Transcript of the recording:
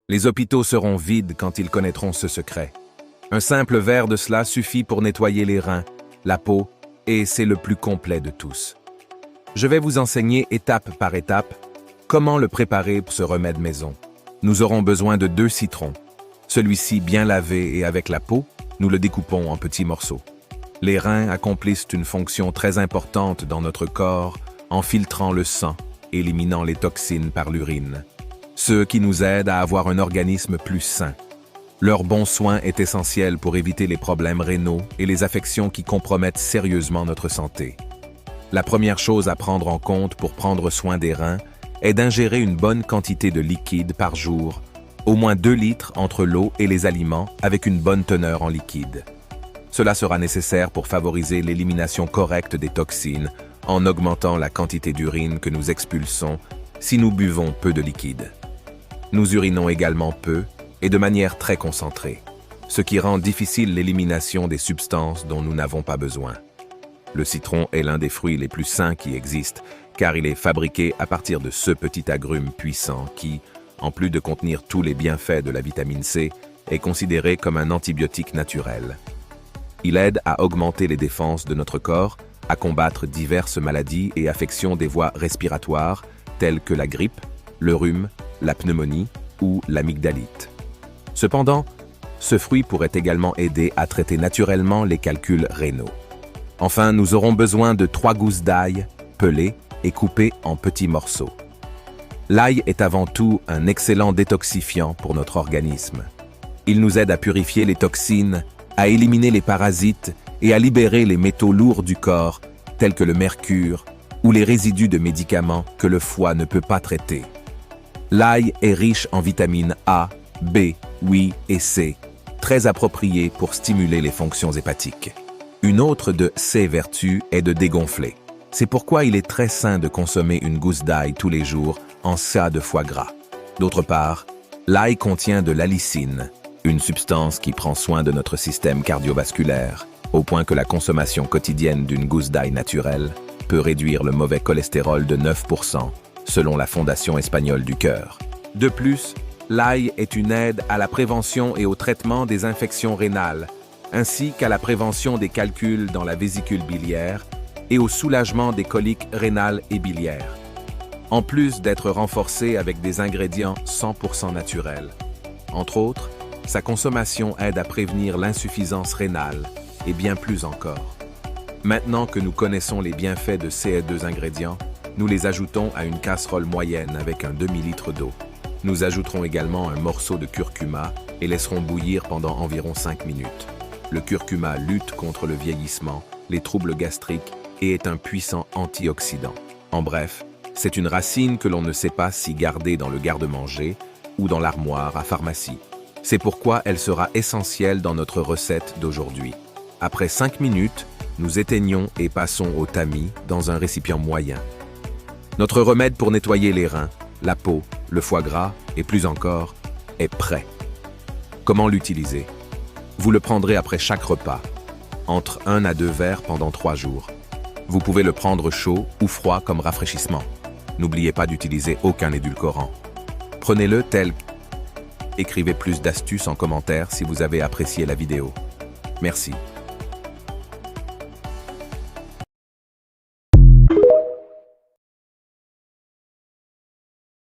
Les hôpitaux seront vides quand ils connaîtront ce secret. Un simple verre de cela suffit pour nettoyer les reins, la peau, et c'est le plus complet de tous. Je vais vous enseigner étape par étape comment le préparer pour ce remède maison. Nous aurons besoin de 2 citrons. Celui-ci bien lavé et avec la peau, nous le découpons en petits morceaux. Les reins accomplissent une fonction très importante dans notre corps en filtrant le sang, éliminant les toxines par l'urine. Ceux qui nous aident à avoir un organisme plus sain. Leur bon soin est essentiel pour éviter les problèmes rénaux et les affections qui compromettent sérieusement notre santé. La première chose à prendre en compte pour prendre soin des reins est d'ingérer une bonne quantité de liquide par jour, au moins 2 litres entre l'eau et les aliments avec une bonne teneur en liquide. Cela sera nécessaire pour favoriser l'élimination correcte des toxines en augmentant la quantité d'urine que nous expulsons si nous buvons peu de liquide. Nous urinons également peu et de manière très concentrée, ce qui rend difficile l'élimination des substances dont nous n'avons pas besoin. Le citron est l'un des fruits les plus sains qui existent, car il est fabriqué à partir de ce petit agrume puissant qui, en plus de contenir tous les bienfaits de la vitamine C, est considéré comme un antibiotique naturel. Il aide à augmenter les défenses de notre corps, à combattre diverses maladies et affections des voies respiratoires, telles que la grippe, le rhume, la pneumonie ou l'amygdalite. Cependant, ce fruit pourrait également aider à traiter naturellement les calculs rénaux. Enfin, nous aurons besoin de 3 gousses d'ail, pelées et coupées en petits morceaux. L'ail est avant tout un excellent détoxifiant pour notre organisme. Il nous aide à purifier les toxines, à éliminer les parasites et à libérer les métaux lourds du corps, tels que le mercure ou les résidus de médicaments que le foie ne peut pas traiter. L'ail est riche en vitamines A, B, Oui et C, très appropriées pour stimuler les fonctions hépatiques. Une autre de ses vertus est de dégonfler. C'est pourquoi il est très sain de consommer une gousse d'ail tous les jours en cas de foie gras. D'autre part, l'ail contient de l'allicine, une substance qui prend soin de notre système cardiovasculaire, au point que la consommation quotidienne d'une gousse d'ail naturelle peut réduire le mauvais cholestérol de 9%, selon la Fondation espagnole du cœur. De plus, l'ail est une aide à la prévention et au traitement des infections rénales, ainsi qu'à la prévention des calculs dans la vésicule biliaire et au soulagement des coliques rénales et biliaires. En plus d'être renforcé avec des ingrédients 100% naturels. Entre autres, sa consommation aide à prévenir l'insuffisance rénale et bien plus encore. Maintenant que nous connaissons les bienfaits de ces 2 ingrédients, nous les ajoutons à une casserole moyenne avec un demi-litre d'eau. Nous ajouterons également un morceau de curcuma et laisserons bouillir pendant environ 5 minutes. Le curcuma lutte contre le vieillissement, les troubles gastriques et est un puissant antioxydant. En bref, c'est une racine que l'on ne sait pas si garder dans le garde-manger ou dans l'armoire à pharmacie. C'est pourquoi elle sera essentielle dans notre recette d'aujourd'hui. Après 5 minutes, nous éteignons et passons au tamis dans un récipient moyen. Notre remède pour nettoyer les reins, la peau, le foie gras et plus encore, est prêt. Comment l'utiliser? Vous le prendrez après chaque repas, entre 1 à 2 verres pendant 3 jours. Vous pouvez le prendre chaud ou froid comme rafraîchissement. N'oubliez pas d'utiliser aucun édulcorant. Prenez-le tel. Écrivez plus d'astuces en commentaire si vous avez apprécié la vidéo. Merci.